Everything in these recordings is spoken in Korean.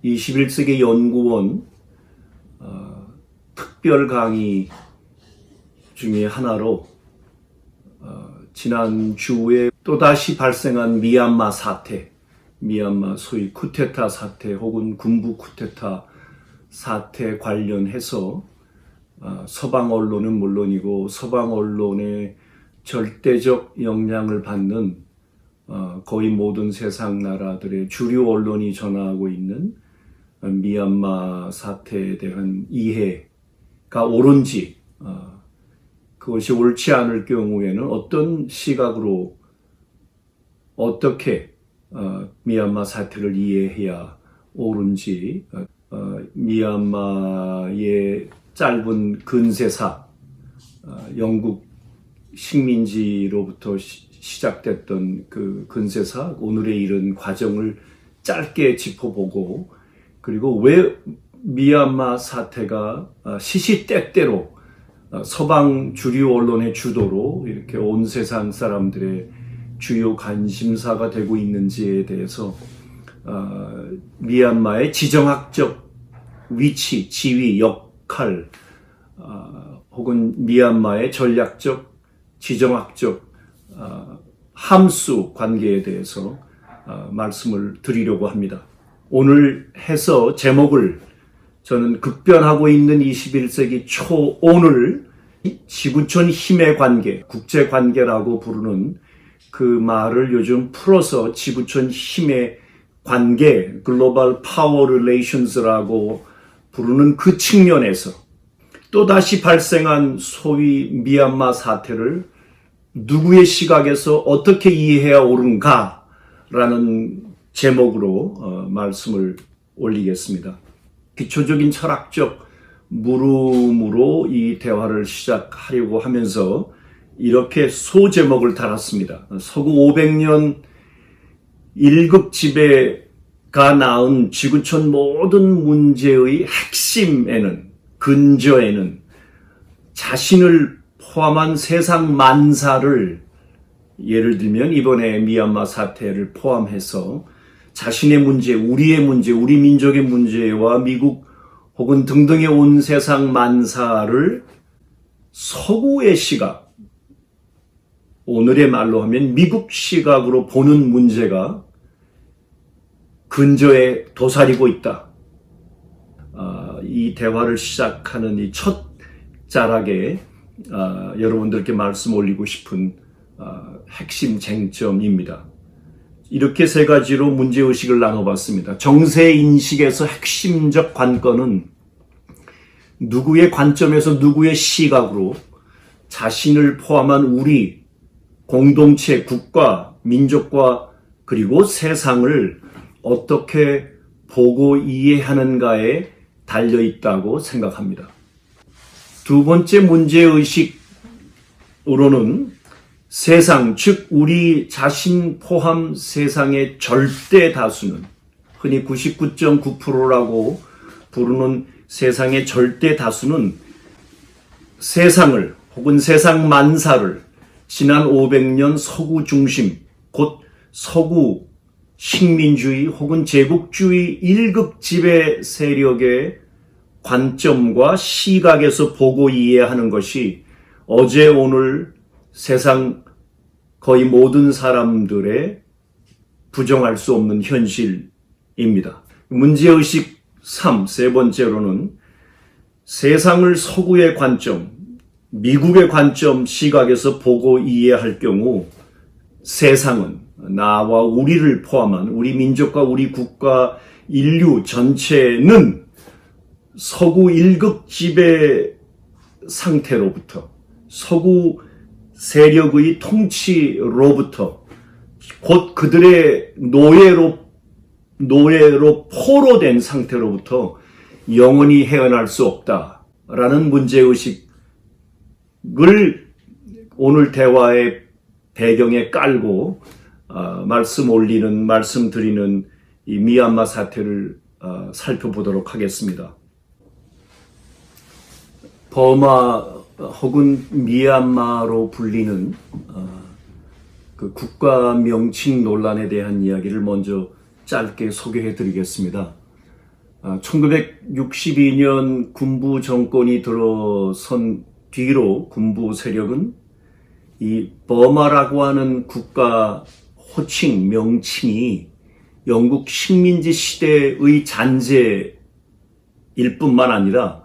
21세기 연구원 특별 강의 중에 하나로 지난 주에 또다시 발생한 미얀마 사태, 미얀마 소위 쿠데타 사태 혹은 군부 쿠데타 사태 관련해서 서방 언론은 물론이고 서방 언론의 절대적 영향을 받는 거의 모든 세상 나라들의 주류 언론이 전하고 있는 미얀마 사태에 대한 이해가 옳은지, 그것이 옳지 않을 경우에는 어떤 시각으로 어떻게 미얀마 사태를 이해해야 옳은지, 미얀마의 짧은 근세사, 영국 식민지로부터 시작됐던 그 근세사, 오늘에 이른 과정을 짧게 짚어보고, 그리고 왜 미얀마 사태가 시시때때로 서방 주류 언론의 주도로 이렇게 온 세상 사람들의 주요 관심사가 되고 있는지에 대해서 미얀마의 지정학적 위치, 지위, 역할, 혹은 미얀마의 전략적, 지정학적 함수 관계에 대해서 말씀을 드리려고 합니다. 오늘 해서 제목을 저는 급변하고 있는 21세기 초 오늘 지구촌 힘의 관계, 국제관계라고 부르는 그 말을 요즘 풀어서 지구촌 힘의 관계, 글로벌 파워 릴레이션스라고 부르는 그 측면에서 또다시 발생한 소위 미얀마 사태를 누구의 시각에서 어떻게 이해해야 옳은가라는 제목으로 말씀을 올리겠습니다. 기초적인 철학적 물음으로 이 대화를 시작하려고 하면서 이렇게 소제목을 달았습니다. 서구 500년 1급 지배가 낳은 지구촌 모든 문제의 핵심에는, 근저에는 자신을 포함한 세상 만사를, 예를 들면 이번에 미얀마 사태를 포함해서 자신의 문제, 우리의 문제, 우리 민족의 문제와 미국 혹은 등등의 온 세상 만사를 서구의 시각, 오늘의 말로 하면 미국 시각으로 보는 문제가 근저에 도사리고 있다. 이 대화를 시작하는 이 첫 자락에 여러분들께 말씀 올리고 싶은 핵심 쟁점입니다. 이렇게 세 가지로 문제의식을 나눠봤습니다. 정세인식에서 핵심적 관건은 누구의 관점에서 누구의 시각으로 자신을 포함한 우리 공동체, 국가, 민족과 그리고 세상을 어떻게 보고 이해하는가에 달려있다고 생각합니다. 두 번째 문제의식으로는 세상, 즉 우리 자신 포함 세상의 절대 다수는, 흔히 99.9%라고 부르는 세상의 절대 다수는 세상을 혹은 세상 만사를 지난 500년 서구 중심, 곧 서구 식민주의 혹은 제국주의 1급 지배 세력의 관점과 시각에서 보고 이해하는 것이 어제 오늘 세상 거의 모든 사람들의 부정할 수 없는 현실입니다. 문제의식 3, 세 번째로는 세상을 서구의 관점, 미국의 관점, 시각에서 보고 이해할 경우 세상은 나와 우리를 포함한 우리 민족과 우리 국가, 인류 전체는 서구 1급 지배 상태로부터, 서구 세력의 통치로부터, 곧 그들의 노예로 포로된 상태로부터 영원히 헤어날 수 없다라는 문제의식을 오늘 대화의 배경에 깔고 말씀드리는 이 미얀마 사태를 살펴보도록 하겠습니다. 버마 혹은 미얀마로 불리는 그 국가 명칭 논란에 대한 이야기를 먼저 짧게 소개해 드리겠습니다. 1962년 군부 정권이 들어선 뒤로 군부 세력은 이 버마라고 하는 국가 호칭, 명칭이 영국 식민지 시대의 잔재일 뿐만 아니라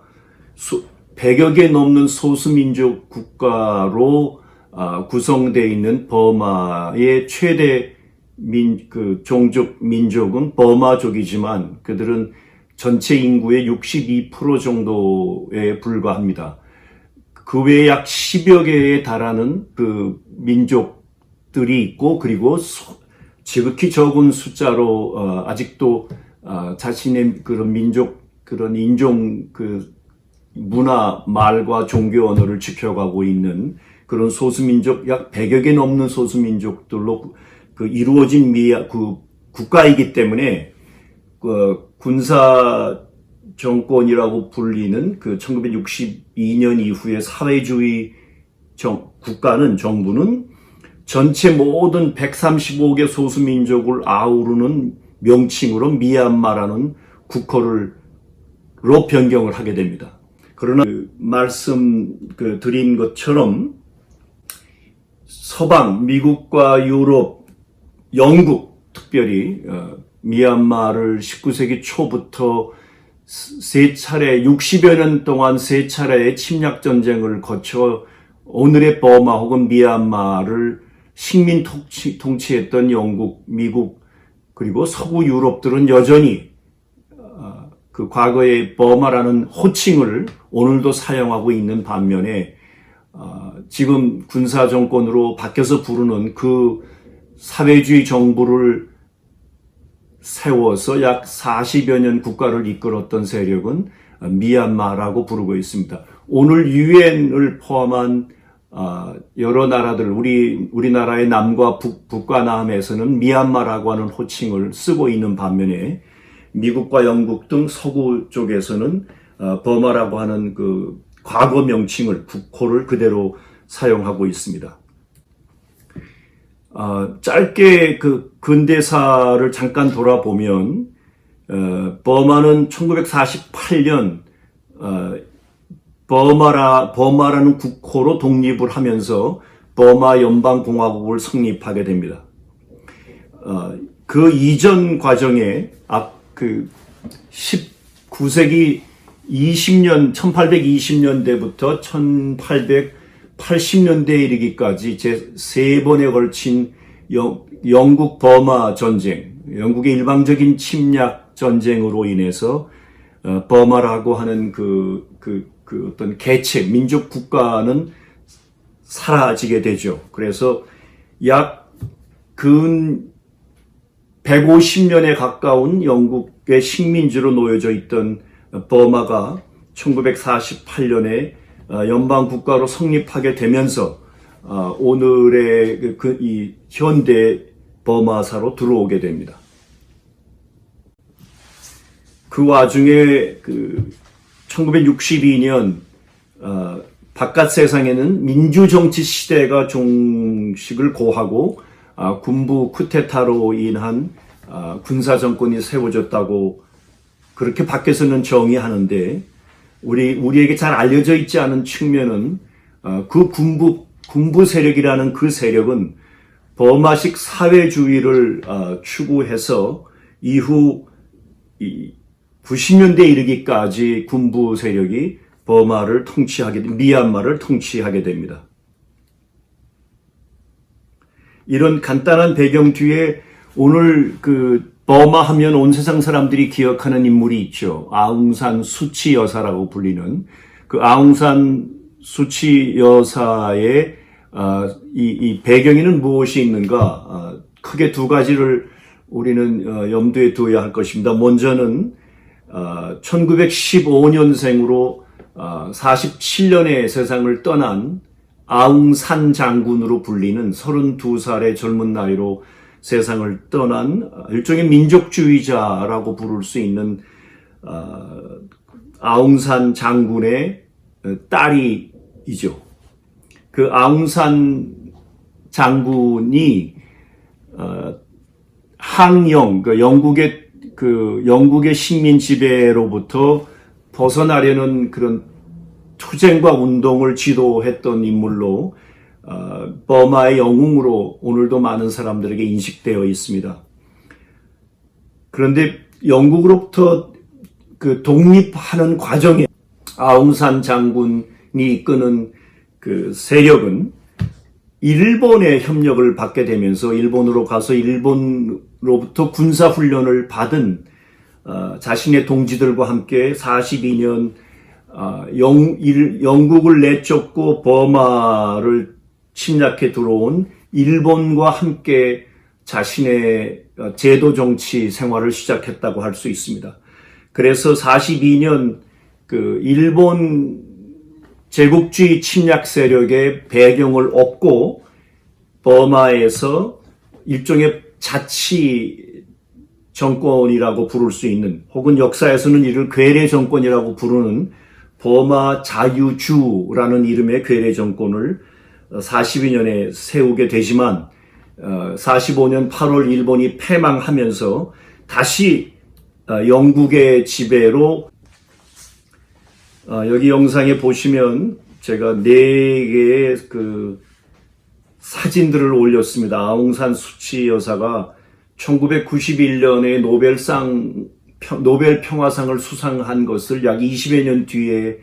100여 개 넘는 소수민족 국가로 구성되어 있는 버마의 최대 종족 민족은 버마족이지만 그들은 전체 인구의 62% 정도에 불과합니다. 그 외에 약 10여 개에 달하는 그 민족들이 있고, 그리고 지극히 적은 숫자로 아직도 자신의 그런 민족, 그런 인종, 그 문화, 말과 종교 언어를 지켜가고 있는 그런 소수민족, 약 100여 개 넘는 소수민족들로 그 이루어진 국가이기 때문에 군사 정권이라고 불리는 그 1962년 이후의 사회주의 정부는 전체 모든 135개 소수민족을 아우르는 명칭으로 미얀마라는 국호로 변경을 하게 됩니다. 그러나 드린 것처럼 서방, 미국과 유럽, 영국 특별히 미얀마를 19세기 초부터 60여 년 동안 3차례의 침략 전쟁을 거쳐 오늘의 버마 혹은 미얀마를 식민 통치했던 영국, 미국, 그리고 서구 유럽들은 여전히 그 과거의 버마라는 호칭을 오늘도 사용하고 있는 반면에 지금 군사 정권으로 바뀌어서 부르는 그 사회주의 정부를 세워서 약 40여 년 국가를 이끌었던 세력은 미얀마라고 부르고 있습니다. 오늘 유엔을 포함한 여러 나라들, 우리나라의 남과 북과 남에서는 미얀마라고 하는 호칭을 쓰고 있는 반면에 미국과 영국 등 서구 쪽에서는 버마라고 하는 그 과거 명칭을, 국호를 그대로 사용하고 있습니다. 짧게 그 근대사를 잠깐 돌아보면 버마는 1948년 버마라는 국호로 독립을 하면서 버마 연방공화국을 성립하게 됩니다. 그 이전 과정에 19세기 1820년대부터 1880년대에 이르기까지 제 3번에 걸친 영국 버마 전쟁, 영국의 일방적인 침략 전쟁으로 인해서 버마라고 하는 어떤 개체, 민족 국가는 사라지게 되죠. 그래서 약 근 150년에 가까운 영국의 식민지로 놓여져 있던 버마가 1948년에 연방 국가로 성립하게 되면서 오늘의 이 현대 버마사로 들어오게 됩니다. 그 와중에 1962년 바깥 세상에는 민주정치 시대가 종식을 고하고 군부 쿠데타로 인한 군사 정권이 세워졌다고 그렇게 밖에서는 정의하는데 우리에게 잘 알려져 있지 않은 측면은 그 군부 세력이라는 그 세력은 버마식 사회주의를 추구해서 이후 90년대에 이르기까지 군부 세력이 미얀마를 통치하게 됩니다. 이런 간단한 배경 뒤에 오늘 버마 하면 온 세상 사람들이 기억하는 인물이 있죠. 아웅산 수치 여사라고 불리는 그 아웅산 수치 여사의 이 배경에는 무엇이 있는가? 크게 두 가지를 우리는 염두에 두어야 할 것입니다. 먼저는 1915년생으로 47년에 세상을 떠난 아웅산 장군으로 불리는 32살의 젊은 나이로 세상을 떠난 일종의 민족주의자라고 부를 수 있는 아웅산 장군의 딸이죠. 그 아웅산 장군이 항영, 영국의 그 영국의 식민 지배로부터 벗어나려는 그런 투쟁과 운동을 지도했던 인물로 버마의 영웅으로 오늘도 많은 사람들에게 인식되어 있습니다. 그런데 영국으로부터 그 독립하는 과정에 아웅산 장군이 이끄는 그 세력은 일본의 협력을 받게 되면서 일본으로 가서 일본으로부터 군사훈련을 받은 자신의 동지들과 함께 42년 영국을 내쫓고 버마를 침략해 들어온 일본과 함께 자신의 제도 정치 생활을 시작했다고 할 수 있습니다. 그래서 42년 그 일본 제국주의 침략 세력의 배경을 얻고 버마에서 일종의 자치 정권이라고 부를 수 있는, 혹은 역사에서는 이를 괴뢰 정권이라고 부르는 버마 자유주라는 이름의 괴뢰 정권을 42년에 세우게 되지만 45년 8월 일본이 패망하면서 다시 영국의 지배로, 여기 영상에 보시면 제가 4개의 그 사진들을 올렸습니다. 아웅산 수치 여사가 1991년에 노벨 평화상을 수상한 것을 약 20여 년 뒤에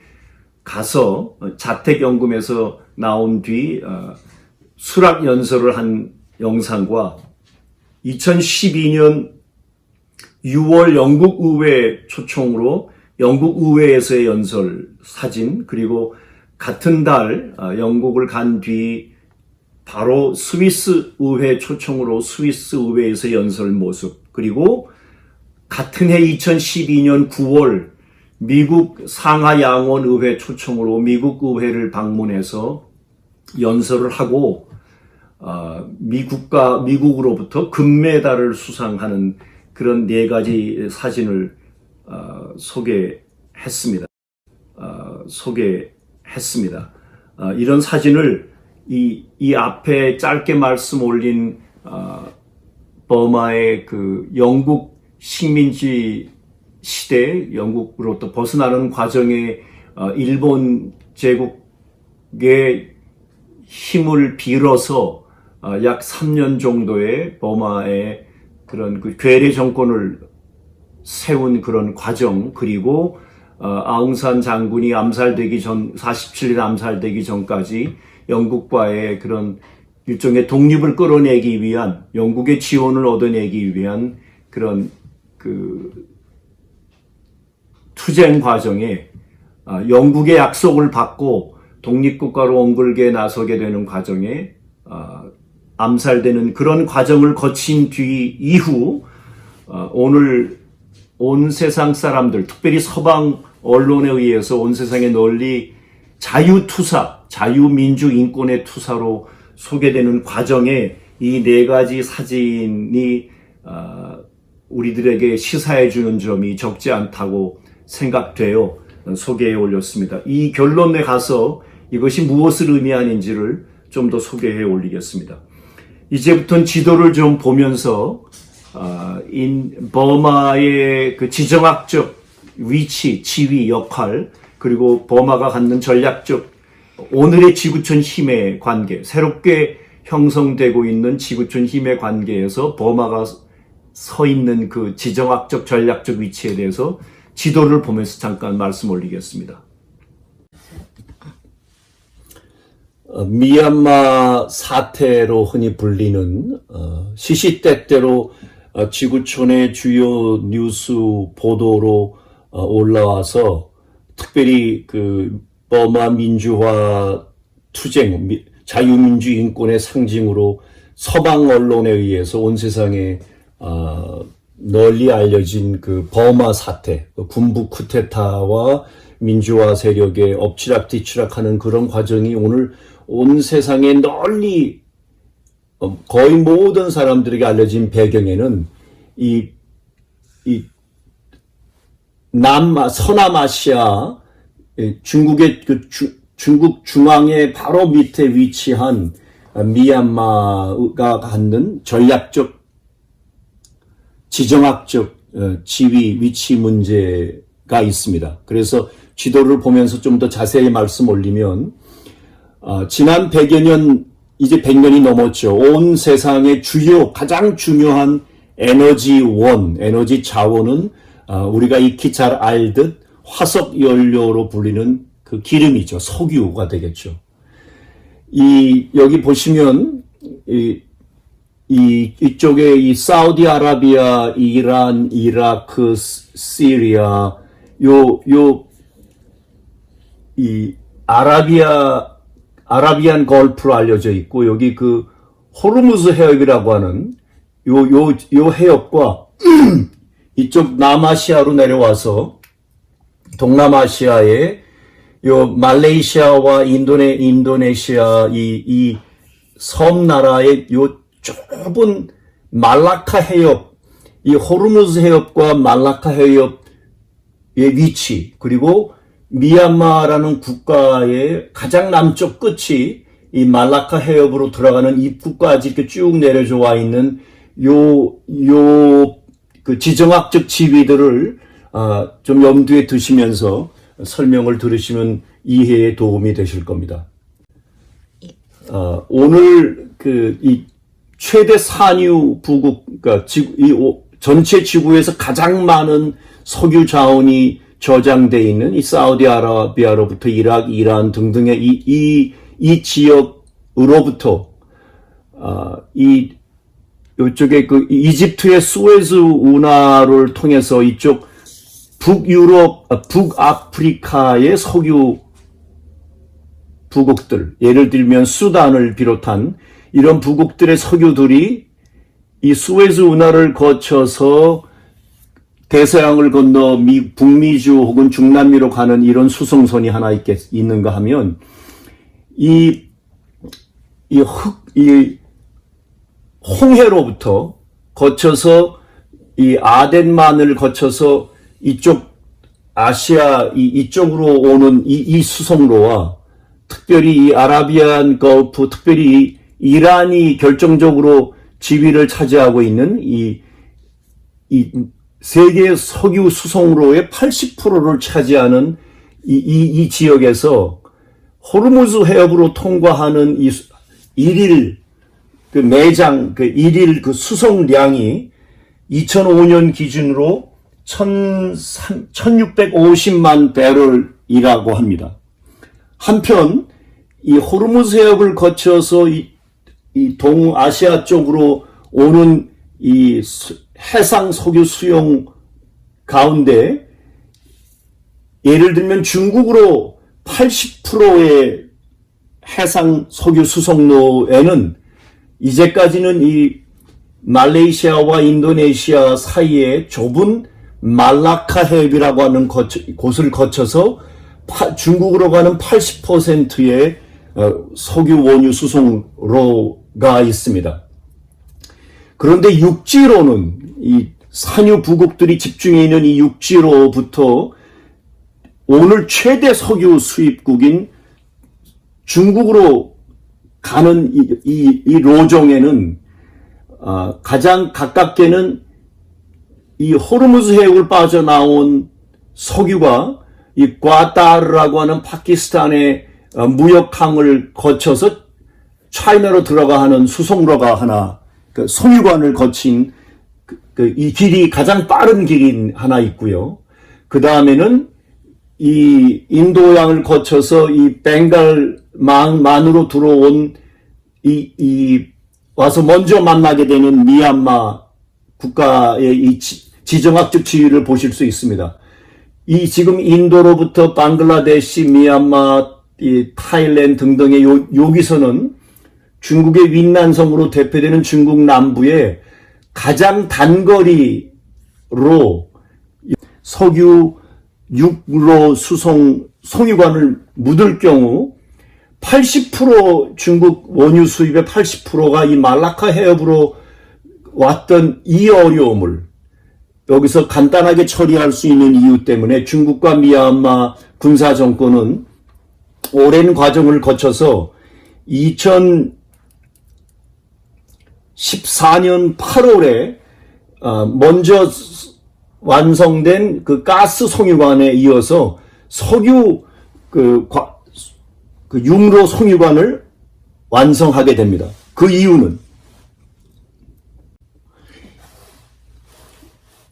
가서 자택연금에서 나온 뒤 수락 연설을 한 영상과 2012년 6월 영국 의회 초청으로 영국 의회에서의 연설 사진, 그리고 같은 달 영국을 간 뒤 바로 스위스 의회 초청으로 스위스 의회에서 연설 모습, 그리고 같은 해 2012년 9월 미국 상하 양원 의회 초청으로 미국 의회를 방문해서 연설을 하고 미국으로부터 금메달을 수상하는 그런 4가지 사진을 소개했습니다. 이런 사진을 이 앞에 짧게 말씀 올린 버마의 그 영국 식민지 시대, 영국으로부터 벗어나는 과정에 일본 제국의 힘을 빌어서 약 3년 정도의 버마의 그런 그 괴뢰 정권을 세운 그런 과정, 그리고 아웅산 장군이 암살되기 전, 47일 암살되기 전까지 영국과의 그런 일종의 독립을 끌어내기 위한, 영국의 지원을 얻어내기 위한 그런 그 투쟁 과정에 영국의 약속을 받고 독립국가로 엉글게 나서게 되는 과정에 암살되는 그런 과정을 거친 뒤 이후 오늘 온 세상 사람들, 특별히 서방 언론에 의해서 온 세상에 널리 자유투사, 자유민주 인권의 투사로 소개되는 과정에 이 4가지 사진이 우리들에게 시사해 주는 점이 적지 않다고 생각되어 소개해 올렸습니다. 이 결론에 가서 이것이 무엇을 의미하는지를 좀 더 소개해 올리겠습니다. 이제부터는 지도를 좀 보면서 버마의 그 지정학적 위치, 지위, 역할, 그리고 버마가 갖는 전략적 오늘의 지구촌 힘의 관계, 새롭게 형성되고 있는 지구촌 힘의 관계에서 버마가 서 있는 그 지정학적 전략적 위치에 대해서 지도를 보면서 잠깐 말씀 올리겠습니다. 미얀마 사태로 흔히 불리는 시시때때로 지구촌의 주요 뉴스 보도로 올라와서 특별히 그 버마 민주화 투쟁, 자유민주 인권의 상징으로 서방 언론에 의해서 온 세상에 널리 알려진 그 버마 사태, 군부 쿠데타와 민주화 세력의 엎치락뒤치락하는 그런 과정이 오늘 온 세상에 널리 거의 모든 사람들에게 알려진 배경에는 이 서남아시아 중국의 중국 중앙의 바로 밑에 위치한 미얀마가 갖는 전략적 지정학적 지위, 위치 문제가 있습니다. 그래서 지도를 보면서 좀 더 자세히 말씀 올리면 지난 100여 년, 이제 100년이 넘었죠. 온 세상의 가장 중요한 에너지 자원은 우리가 익히 잘 알듯 화석 연료로 불리는 그 기름이죠. 석유가 되겠죠. 여기 보시면 이쪽에 이 사우디아라비아, 이란, 이라크, 시리아, 이 아라비안 걸프로 알려져 있고, 여기 그 호르무즈 해협이라고 하는 요 해협과 이쪽 남아시아로 내려와서 동남아시아의 요 말레이시아와 인도네시아 이 섬나라의 요 좁은 말라카 해협, 이 호르무즈 해협과 말라카 해협의 위치, 그리고 미얀마라는 국가의 가장 남쪽 끝이 이 말라카 해협으로 들어가는 입구까지 이렇게 쭉 내려져 와 있는 그 지정학적 지위들을 좀 염두에 두시면서 설명을 들으시면 이해에 도움이 되실 겁니다. 오늘 이 최대 산유 부국, 그러니까 전체 지구에서 가장 많은 석유 자원이 저장돼 있는 이 사우디아라비아로부터 이라크, 이란 등등의 이 지역으로부터 이쪽에 그 이집트의 수에즈 운하를 통해서 이쪽 북아프리카의 석유 부국들, 예를 들면 수단을 비롯한 이런 부국들의 석유들이 이 수에즈 운하를 거쳐서 대서양을 건너 북미주 혹은 중남미로 가는 이런 수송선이 하나 있는가 하면 이 홍해로부터 거쳐서 이 아덴만을 거쳐서 이쪽 아시아 이쪽으로 오는 이 수송로와 특별히 이 아라비안 걸프, 특별히 이란이 결정적으로 지위를 차지하고 있는 이 세계 석유 수송로의 80%를 차지하는 이 지역에서 호르무즈 해협으로 통과하는 일일 그 매장, 일일 수송량이 2005년 기준으로 1650만 배럴이라고 합니다. 한편 이 호르무즈 해협을 거쳐서 이 동아시아 쪽으로 오는 이 해상 석유 수용 가운데 예를 들면 중국으로 80%의 해상 석유 수송로에는 이제까지는 이 말레이시아와 인도네시아 사이에 좁은 말라카 해협이라고 하는 곳을 거쳐서 중국으로 가는 80%의 석유 원유 수송로가 있습니다. 그런데 육지로는 이 산유 부국들이 집중해 있는 이 육지로부터 오늘 최대 석유 수입국인 중국으로 가는 이 로종에는 가장 가깝게는 이 호르무즈 해역을 빠져나온 석유가 이 과타르라고 하는 파키스탄의 무역항을 거쳐서 차이나로 들어가 하는 수송로가 하나, 그 송유관을 거친 이 길이 가장 빠른 길이 하나 있고요. 그 다음에는 이 인도양을 거쳐서 이 벵갈만으로 들어온 와서 먼저 만나게 되는 미얀마 국가의 이 지정학적 지위를 보실 수 있습니다. 지금 인도로부터 방글라데시, 미얀마, 타일랜드 등등의 여기서는 중국의 윈난성으로 대표되는 중국 남부의 가장 단거리로 석유 육로 송유관을 묻을 경우 80% 중국 원유 수입의 80%가 이 말라카 해협으로 왔던 이 어려움을 여기서 간단하게 처리할 수 있는 이유 때문에 중국과 미얀마 군사정권은 오랜 과정을 거쳐서 2014년 8월에 먼저 완성된 그 가스 송유관에 이어서 석유 융로 송유관을 완성하게 됩니다. 그 이유는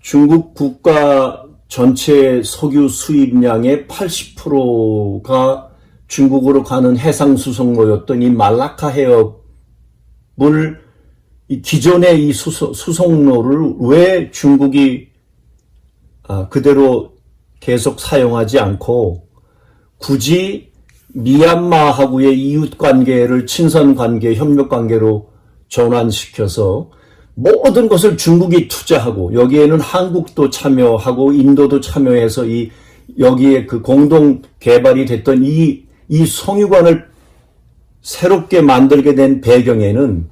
중국 국가 전체 석유 수입량의 80%가 중국으로 가는 해상수송로였던 이 말라카 해협을 기존의 이 수송로를 왜 중국이 그대로 계속 사용하지 않고 굳이 미얀마하고의 이웃관계를 친선관계, 협력관계로 전환시켜서 모든 것을 중국이 투자하고 여기에는 한국도 참여하고 인도도 참여해서 여기에 그 공동 개발이 됐던 이 송유관을 새롭게 만들게 된 배경에는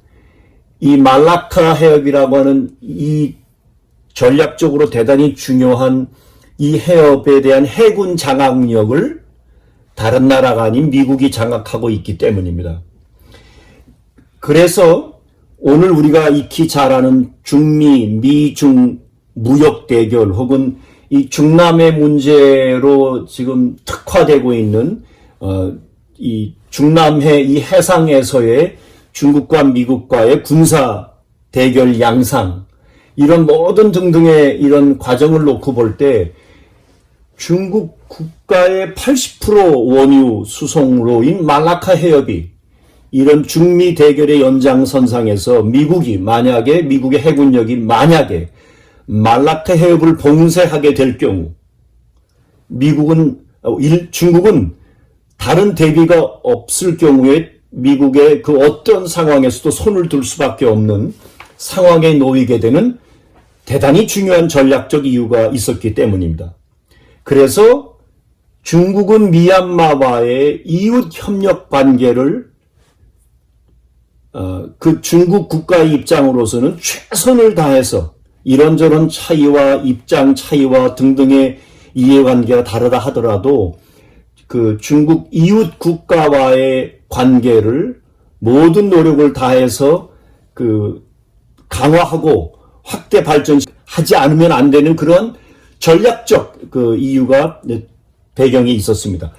이 말라카 해협이라고 하는 이 전략적으로 대단히 중요한 이 해협에 대한 해군 장악력을 다른 나라가 아닌 미국이 장악하고 있기 때문입니다. 그래서 오늘 우리가 익히 잘 아는 중미, 미중 무역 대결 혹은 이 중남해 문제로 지금 특화되고 있는 이 중남해 이 해상에서의 중국과 미국과의 군사 대결 양상 이런 모든 등등의 이런 과정을 놓고 볼 때 중국 국가의 80% 원유 수송로인 말라카 해협이 이런 중미 대결의 연장선상에서 미국의 해군력이 만약에 말라카 해협을 봉쇄하게 될 경우 중국은 다른 대비가 없을 경우에 미국의 그 어떤 상황에서도 손을 둘 수밖에 없는 상황에 놓이게 되는 대단히 중요한 전략적 이유가 있었기 때문입니다. 그래서 중국은 미얀마와의 이웃 협력 관계를 그 중국 국가의 입장으로서는 최선을 다해서 이런저런 차이와 입장 차이와 등등의 이해관계가 다르다 하더라도 그 중국 이웃 국가와의 관계를 모든 노력을 다해서 그 강화하고 확대 발전하지 않으면 안 되는 그런 전략적 그 이유가 배경에 있었습니다.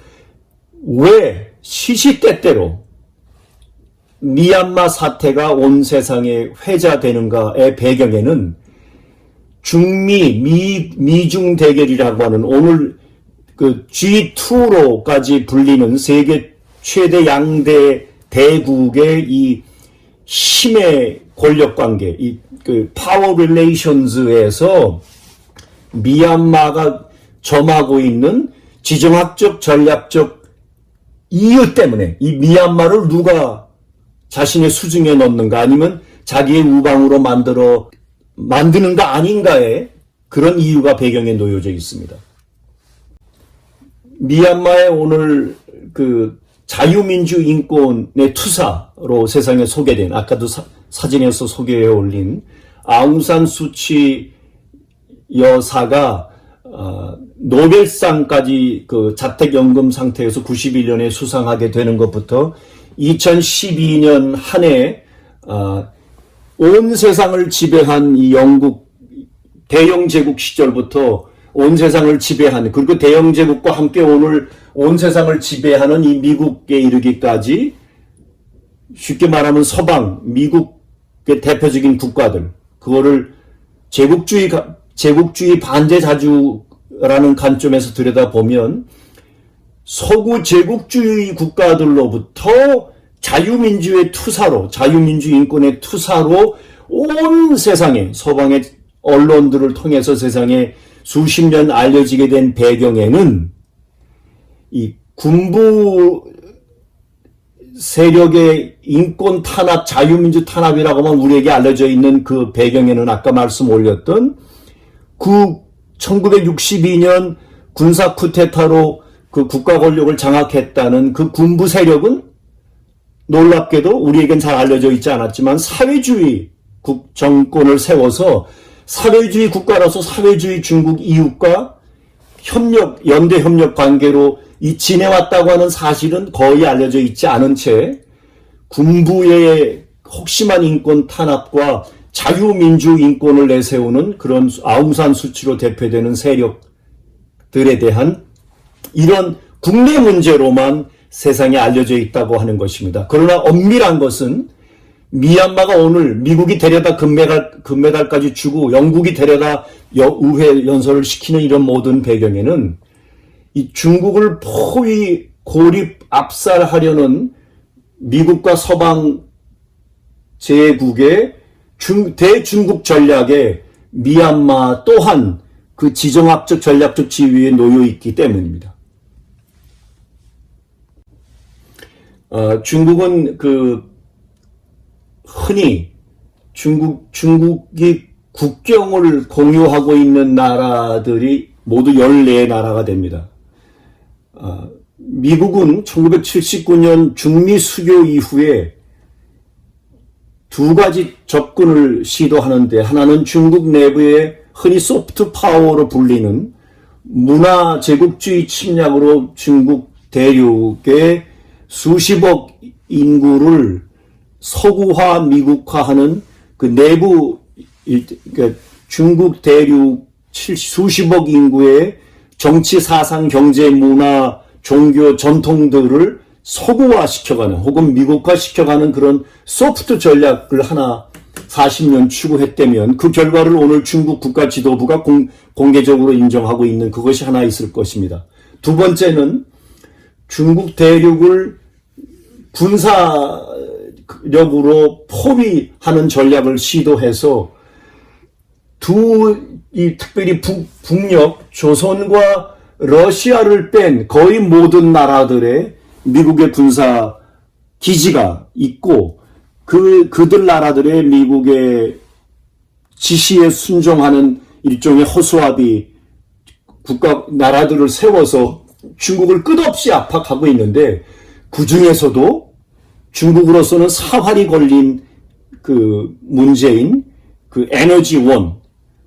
왜 시시때때로 미얀마 사태가 온 세상에 회자되는가의 배경에는 중미, 미중 대결이라고 하는 오늘 그 G2로까지 불리는 세계 최대 양대 대국의 이 힘의 권력 관계, 그 파워 릴레이션즈에서 미얀마가 점하고 있는 지정학적 전략적 이유 때문에 이 미얀마를 누가 자신의 수중에 넣는가 아니면 자기의 우방으로 만드는가 아닌가에 그런 이유가 배경에 놓여져 있습니다. 미얀마의 오늘 그 자유민주 인권의 투사로 세상에 소개된 아까도 사진에서 소개해 올린 아웅산 수치 여사가 노벨상까지 그 자택연금 상태에서 91년에 수상하게 되는 것부터 2012년 한 해 온 세상을 지배한 이 영국 대영 제국 시절부터 온 세상을 지배하는 그리고 대영 제국과 함께 오늘 온 세상을 지배하는 이 미국에 이르기까지 쉽게 말하면 서방 미국의 대표적인 국가들 그거를 제국주의 반대 자주라는 관점에서 들여다보면 서구 제국주의 국가들로부터 자유민주의 투사로 자유민주 인권의 투사로 온 세상에 서방의 언론들을 통해서 세상에 수십 년 알려지게 된 배경에는 이 군부 세력의 인권 탄압, 자유민주 탄압이라고만 우리에게 알려져 있는 그 배경에는 아까 말씀 올렸던 그 1962년 군사 쿠데타로 그 국가 권력을 장악했다는 그 군부 세력은 놀랍게도 우리에겐 잘 알려져 있지 않았지만 사회주의 정권을 세워서 사회주의 국가로서 사회주의 중국 이웃과 연대 협력 관계로 지내왔다고 하는 사실은 거의 알려져 있지 않은 채 군부의 혹심한 인권 탄압과 자유민주 인권을 내세우는 그런 아웅산 수치로 대표되는 세력들에 대한 이런 국내 문제로만 세상에 알려져 있다고 하는 것입니다. 그러나 엄밀한 것은 미얀마가 오늘 미국이 데려다 금메달까지 주고 영국이 데려다 의회 연설을 시키는 이런 모든 배경에는 이 중국을 포위 고립 압살하려는 미국과 서방 제국의 대중국 전략에 미얀마 또한 그 지정학적 전략적 지위에 놓여 있기 때문입니다. 중국은 흔히 중국이 국경을 공유하고 있는 나라들이 모두 14나라가 됩니다. 미국은 1979년 중미 수교 이후에 두 가지 접근을 시도하는데, 하나는 중국 내부의 흔히 소프트 파워로 불리는 문화 제국주의 침략으로 중국 대륙의 수십억 인구를 서구화 미국화하는 그 내부, 그러니까 중국 대륙 수십억 인구의 정치, 사상, 경제, 문화, 종교, 전통들을 서구화시켜가는 혹은 미국화시켜가는 그런 소프트 전략을 하나 40년 추구했다면, 그 결과를 오늘 중국 국가 지도부가 공개적으로 인정하고 있는 그것이 하나 있을 것입니다. 두 번째는 중국 대륙을 군사력으로 포위하는 전략을 시도해서 특별히 북녘 조선과 러시아를 뺀 거의 모든 나라들의 미국의 군사 기지가 있고, 그들 나라들의 미국의 지시에 순종하는 일종의 허수아비 나라들을 세워서 중국을 끝없이 압박하고 있는데, 그 중에서도 중국으로서는 사활이 걸린 그 문제인 그 에너지원,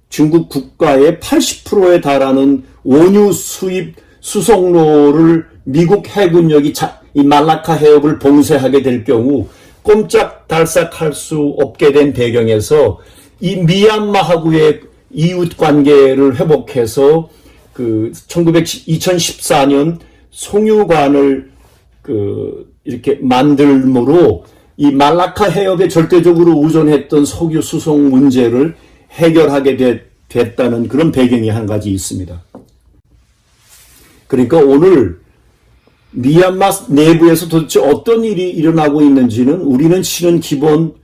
중국 국가의 80%에 달하는 원유 수입 수송로를 미국 해군력이 이 말라카 해협을 봉쇄하게 될 경우 꼼짝달싹할 수 없게 된 배경에서 이 미얀마하고의 이웃 관계를 회복해서 2014년 송유관을 이렇게 만들므로 이 말라카 해협에 절대적으로 의존했던 석유 수송 문제를 해결하게 됐다는 그런 배경이 한 가지 있습니다. 그러니까 오늘 미얀마 내부에서 도대체 어떤 일이 일어나고 있는지는 우리는 실은 기본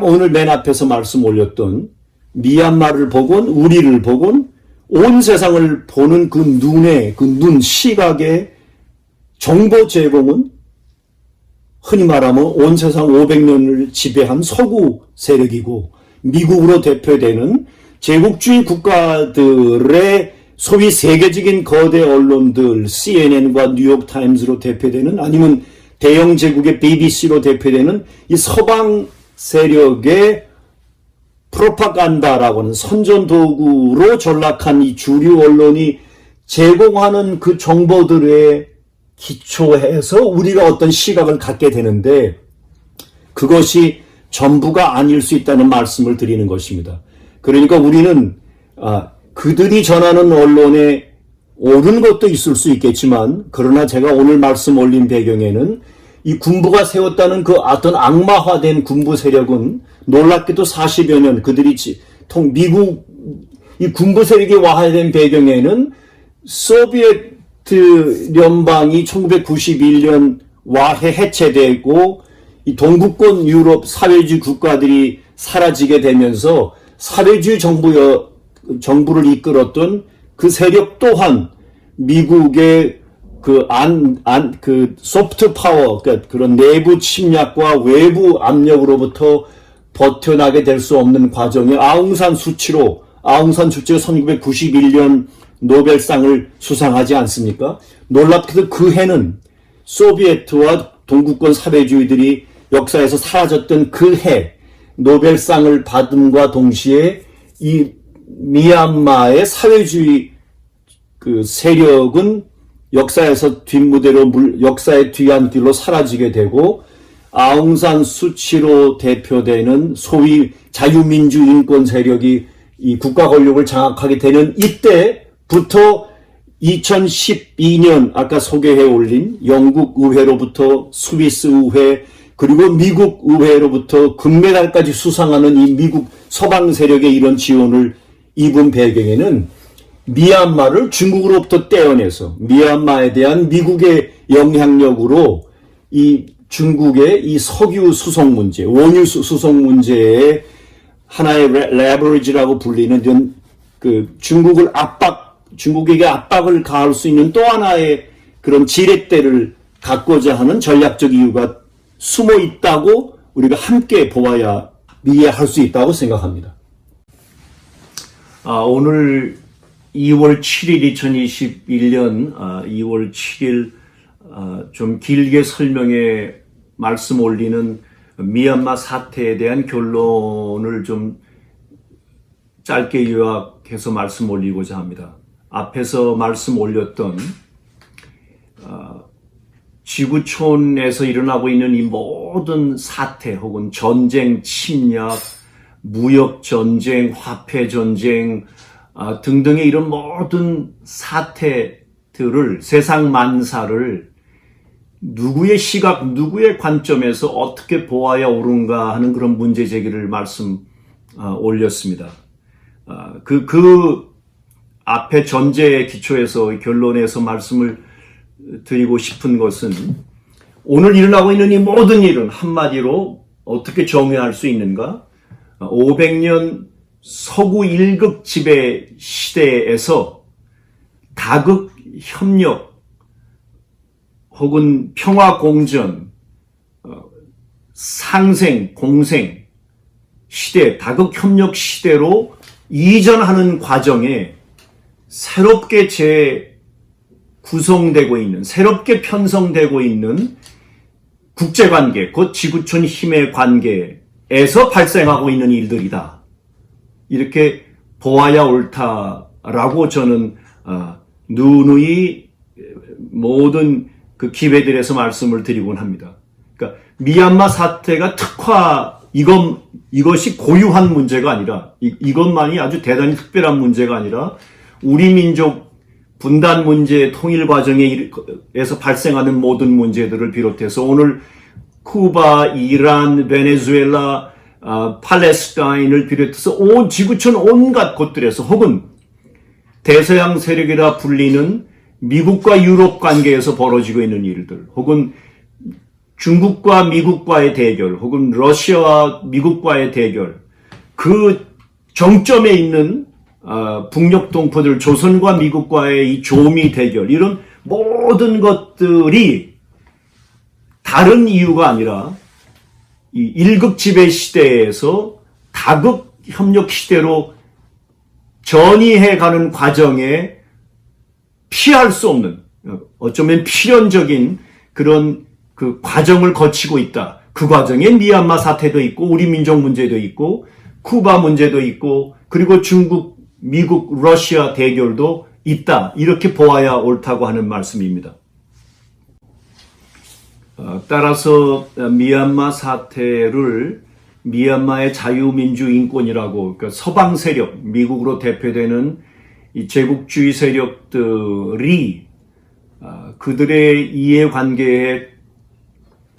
오늘 맨 앞에서 말씀 올렸던 미얀마를 보건 우리를 보건 온 세상을 보는 그 눈 시각의 정보 제공은 흔히 말하면 온 세상 500년을 지배한 서구 세력이고, 미국으로 대표되는 제국주의 국가들의 소위 세계적인 거대 언론들 CNN과 뉴욕타임즈로 대표되는, 아니면 대영 제국의 BBC로 대표되는 이 서방 세력의 프로파간다라고 하는 선전도구로 전락한 이 주류 언론이 제공하는 그 정보들에 기초해서 우리가 어떤 시각을 갖게 되는데, 그것이 전부가 아닐 수 있다는 말씀을 드리는 것입니다. 그러니까 우리는 그들이 전하는 언론에 옳은 것도 있을 수 있겠지만, 그러나 제가 오늘 말씀 올린 배경에는 이 군부가 세웠다는 그 어떤 악마화된 군부 세력은 놀랍게도 40여 년 그들이 미국 이 군부 세력이 와해된 배경에는 소비에트 연방이 1991년 와해 해체되고 이 동구권 유럽 사회주의 국가들이 사라지게 되면서 사회주의 정부를 이끌었던 그 세력 또한 미국의 그 소프트 파워, 그러니까 그런 내부 침략과 외부 압력으로부터 버텨나게 될 수 없는 과정에 아웅산 수치가 1991년 노벨상을 수상하지 않습니까? 놀랍게도 그 해는 소비에트와 동구권 사회주의들이 역사에서 사라졌던 그 해 노벨상을 받음과 동시에 이 미얀마의 사회주의 그 세력은 역사에서 역사의 뒤안길로 사라지게 되고, 아웅산 수치로 대표되는 소위 자유민주 인권 세력이 이 국가 권력을 장악하게 되는 이때부터 2012년 아까 소개해 올린 영국 의회로부터 스위스 의회 그리고 미국 의회로부터 금메달까지 수상하는 이 미국 서방 세력의 이런 지원을 입은 배경에는 미얀마를 중국으로부터 떼어내서 미얀마에 대한 미국의 영향력으로 이 중국의 이 석유 수송 문제, 원유 수송 문제에 하나의 레버리지라고 불리는 이런 그 중국에게 압박을 가할 수 있는 또 하나의 그런 지렛대를 갖고자 하는 전략적 이유가 숨어 있다고 우리가 함께 보아야 이해할 수 있다고 생각합니다. 오늘 2월 7일 2021년 2월 7일 좀 길게 설명해 말씀 올리는 미얀마 사태에 대한 결론을 좀 짧게 요약해서 말씀 올리고자 합니다. 앞에서 말씀 올렸던 지구촌에서 일어나고 있는 이 모든 사태 혹은 전쟁, 침략, 무역전쟁, 화폐전쟁 등등의 이런 모든 사태들을 세상 만사를 누구의 시각, 누구의 관점에서 어떻게 보아야 옳은가 하는 그런 문제 제기를 말씀 올렸습니다. 그 앞에 전제의 기초에서 결론에서 말씀을 드리고 싶은 것은 오늘 일어나고 있는 이 모든 일은 한마디로 어떻게 정의할 수 있는가? 500년 서구 1극 지배 시대에서 다극 협력 혹은 평화 공전, 상생, 공생 시대, 다극 협력 시대로 이전하는 과정에 새롭게 구성되고 있는, 새롭게 편성되고 있는 국제관계, 곧 지구촌 힘의 관계에서 발생하고 있는 일들이다. 이렇게 보아야 옳다라고 저는 누누이 모든 그 기회들에서 말씀을 드리곤 합니다. 그러니까 미얀마 사태가 이것이 고유한 문제가 아니라 이것만이 아주 대단히 특별한 문제가 아니라 우리 민족 분단 문제, 통일 과정에서 발생하는 모든 문제들을 비롯해서 오늘 쿠바, 이란, 베네수엘라, 팔레스타인을 비롯해서 온 지구촌 온갖 곳들에서 혹은 대서양 세력이라 불리는 미국과 유럽 관계에서 벌어지고 있는 일들 혹은 중국과 미국과의 대결 혹은 러시아와 미국과의 대결 그 정점에 있는 북녘 동포들 조선과 미국과의 이 조미 대결 이런 모든 것들이 다른 이유가 아니라 이 1극 지배 시대에서 다극 협력 시대로 전이해가는 과정에 피할 수 없는 어쩌면 필연적인 그런 그 과정을 거치고 있다. 그 과정에 미얀마 사태도 있고 우리 민족 문제도 있고 쿠바 문제도 있고 그리고 중국, 미국, 러시아 대결도 있다. 이렇게 보아야 옳다고 하는 말씀입니다. 따라서 미얀마 사태를 미얀마의 자유민주 인권이라고 그러니까 서방 세력, 미국으로 대표되는 이 제국주의 세력들이 그들의 이해관계에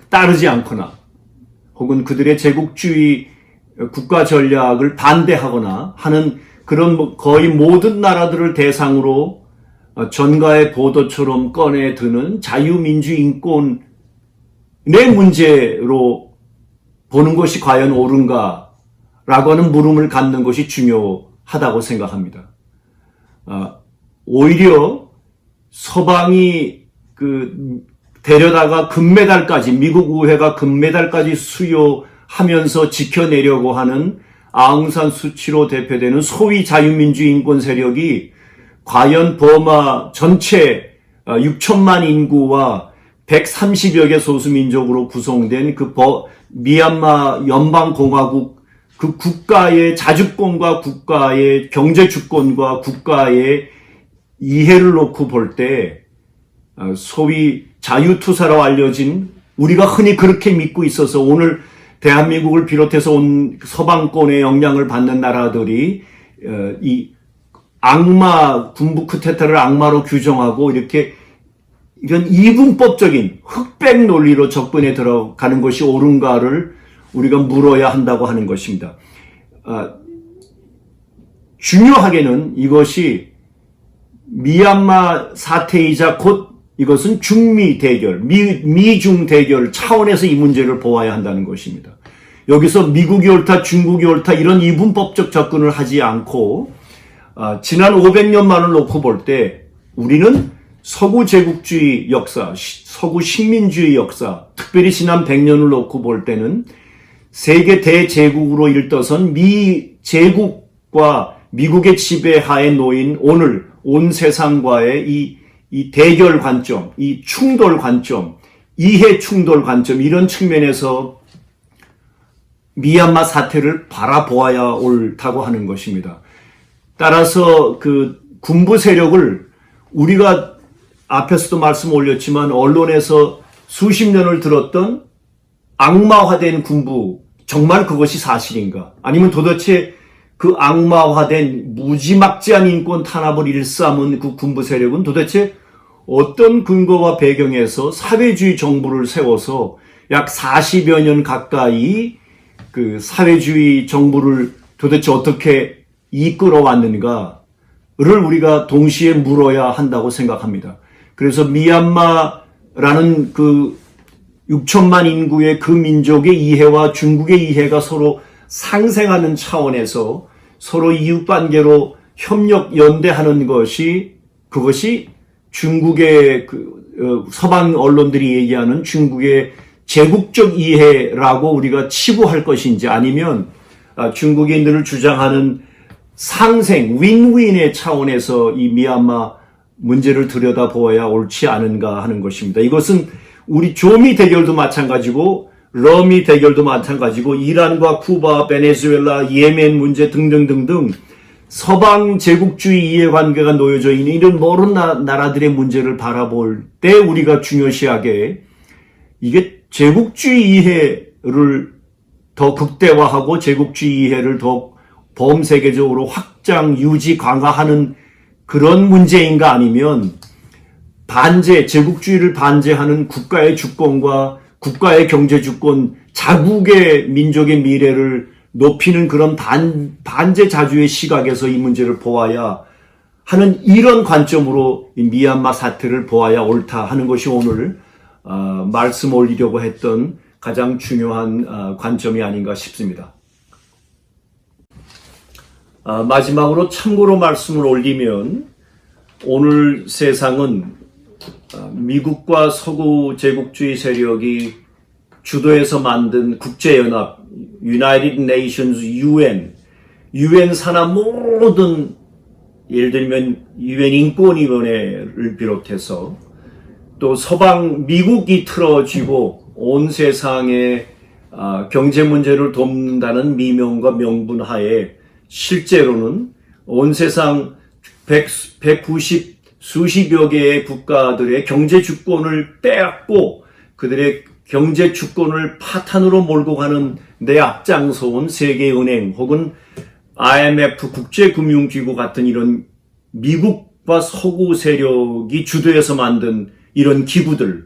따르지 않거나 혹은 그들의 제국주의 국가 전략을 반대하거나 하는 그런 거의 모든 나라들을 대상으로 전가의 보도처럼 꺼내 드는 자유민주 인권의 문제로 보는 것이 과연 옳은가라고 하는 물음을 갖는 것이 중요하다고 생각합니다. 오히려 서방이 데려다가 금메달까지 미국 의회가 금메달까지 수여하면서 지켜내려고 하는 아웅산 수치로 대표되는 소위 자유민주 인권 세력이 과연 버마 전체 6천만 인구와 130여 개 소수민족으로 구성된 미얀마 연방공화국 그 국가의 자주권과 국가의 경제주권과 국가의 이해를 놓고 볼 때 소위 자유투사로 알려진 우리가 흔히 그렇게 믿고 있어서 오늘 대한민국을 비롯해서 온 서방권의 영향을 받는 나라들이 이 악마, 군부 쿠데타를 악마로 규정하고 이렇게 이런 이분법적인 흑백 논리로 접근해 들어가는 것이 옳은가를 우리가 물어야 한다고 하는 것입니다. 중요하게는 이것이 미얀마 사태이자 곧 이것은 중미 대결, 미중 대결 차원에서 이 문제를 보아야 한다는 것입니다. 여기서 미국이 옳다, 중국이 옳다 이런 이분법적 접근을 하지 않고 지난 500년만을 놓고 볼 때 우리는 서구 제국주의 역사, 서구 식민주의 역사, 특별히 지난 100년을 놓고 볼 때는 세계 대제국으로 일떠선 미 제국과 미국의 지배하에 놓인 오늘 온 세상과의 이 대결 관점, 이 충돌 관점, 이해 충돌 관점 이런 측면에서 미얀마 사태를 바라보아야 옳다고 하는 것입니다. 따라서 그 군부 세력을 우리가 앞에서도 말씀 올렸지만 언론에서 수십 년을 들었던 악마화된 군부, 정말 그것이 사실인가? 아니면 도대체 그 악마화된 무지막지한 인권 탄압을 일삼은 그 군부 세력은 도대체 어떤 근거와 배경에서 사회주의 정부를 세워서 약 40여 년 가까이 그 사회주의 정부를 도대체 어떻게 이끌어 왔는가를 우리가 동시에 물어야 한다고 생각합니다. 그래서 미얀마라는 그 6천만 인구의 그 민족의 이해와 중국의 이해가 서로 상생하는 차원에서 서로 이웃관계로 협력 연대하는 것이 그것이 중국의 서방 언론들이 얘기하는 중국의 제국적 이해라고 우리가 치부할 것인지 아니면 중국이 늘 주장하는 상생, 윈윈의 차원에서 이 미얀마 문제를 들여다보아야 옳지 않은가 하는 것입니다. 이것은 우리 조미 대결도 마찬가지고 러미 대결도 마찬가지고 이란과 쿠바, 베네수엘라, 예멘 문제 등등등등 서방 제국주의 이해관계가 놓여져 있는 이런 모든 나라들의 문제를 바라볼 때 우리가 중요시하게 이게 제국주의 이해를 더 극대화하고 제국주의 이해를 더 범세계적으로 확장, 유지, 강화하는 그런 문제인가 아니면 제국주의를 반제하는 국가의 주권과 국가의 경제 주권, 자국의 민족의 미래를 높이는 그런 반제 자주의 시각에서 이 문제를 보아야 하는 이런 관점으로 이 미얀마 사태를 보아야 옳다 하는 것이 오늘 말씀 올리려고 했던 가장 중요한 관점이 아닌가 싶습니다. 마지막으로 참고로 말씀을 올리면 오늘 세상은 미국과 서구 제국주의 세력이 주도해서 만든 국제연합, United Nations UN 산하 모든 예를 들면 UN 인권위원회를 비롯해서 또 서방 미국이 틀어지고 온 세상의 경제 문제를 돕는다는 미명과 명분 하에 실제로는 온 세상 190 수십여 개의 국가들의 경제 주권을 빼앗고 그들의 경제 주권을 파탄으로 몰고 가는 데 앞장서온 세계은행 혹은 IMF 국제금융기구 같은 이런 미국과 서구 세력이 주도해서 만든 이런 기구들,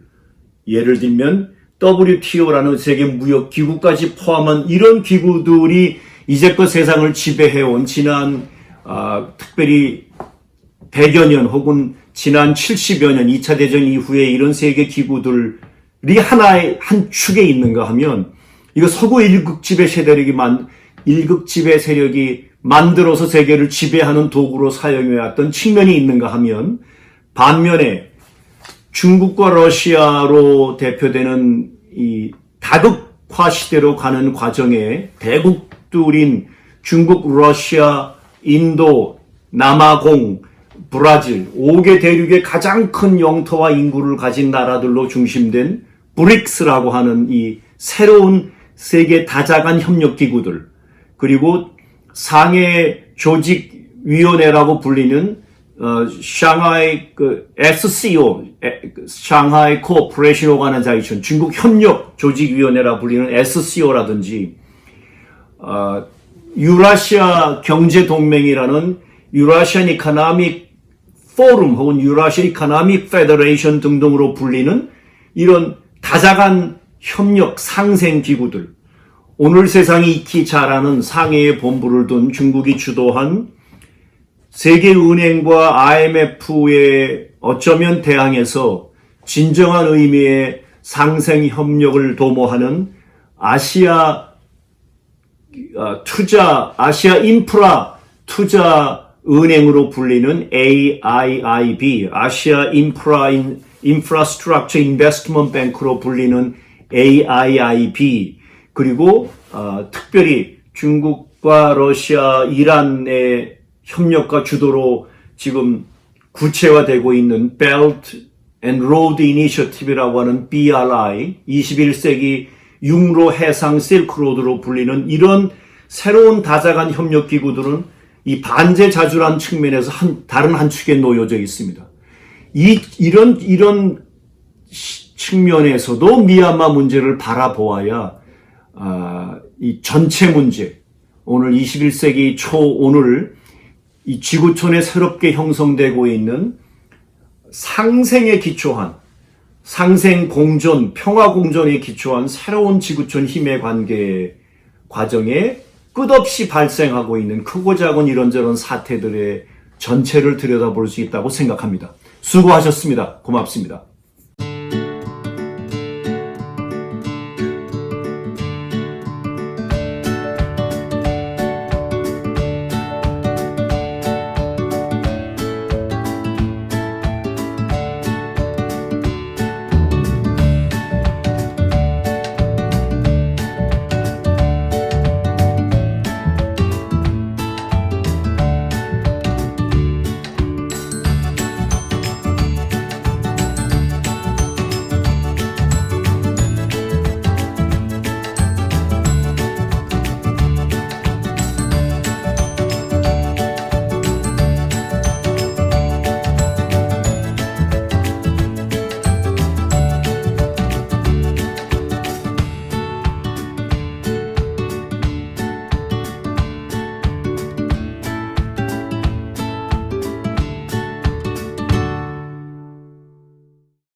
예를 들면 WTO라는 세계무역기구까지 포함한 이런 기구들이 이제껏 세상을 지배해온 지난 특별히 100여 년 혹은 지난 70여 년 2차 대전 이후에 이런 세계 기구들이 한 축에 있는가 하면 이거 서구 일극 지배 세력이 만들어서 세계를 지배하는 도구로 사용해왔던 측면이 있는가 하면 반면에 중국과 러시아로 대표되는 이 다극화 시대로 가는 과정에 대국들인 중국, 러시아, 인도, 남아공, 브라질 5개 대륙의 가장 큰 영토와 인구를 가진 나라들로 중심된 브릭스라고 하는 이 새로운 세계 다자간 협력기구들 그리고 상해 조직위원회라고 불리는 샹하이 SCO, 샹하이 코퍼레이션 오가나이제이션, 중국 협력 조직위원회라 불리는 SCO라든지 유라시아 경제동맹이라는 유라시안 이코노믹 포럼 혹은 유라시아 이코노믹 페더레이션 등등으로 불리는 이런 다자간 협력 상생 기구들, 오늘 세상이 익히 잘 아는 상해에 본부를 둔 중국이 주도한 세계은행과 IMF에 어쩌면 대항해서 진정한 의미의 상생 협력을 도모하는 아시아 인프라 투자 은행으로 불리는 AIIB, 아시아 인프라스트럭처 인베스트먼트 뱅크로 불리는 AIIB, 그리고 특별히 중국과 러시아, 이란의 협력과 주도로 지금 구체화되고 있는 Belt and Road Initiative라고 하는 BRI, 21세기 육로 해상 실크로드로 불리는 이런 새로운 다자간 협력 기구들은 이 반제 자주란 측면에서 다른 한 축에 놓여져 있습니다. 이런 측면에서도 미얀마 문제를 바라보아야 이 전체 문제, 오늘 21세기 초 오늘 이 지구촌에 새롭게 형성되고 있는 상생에 기초한, 상생 공존, 평화 공존에 기초한 새로운 지구촌 힘의 관계 과정에 끝없이 발생하고 있는 크고 작은 이런저런 사태들의 전체를 들여다볼 수 있다고 생각합니다. 수고하셨습니다. 고맙습니다.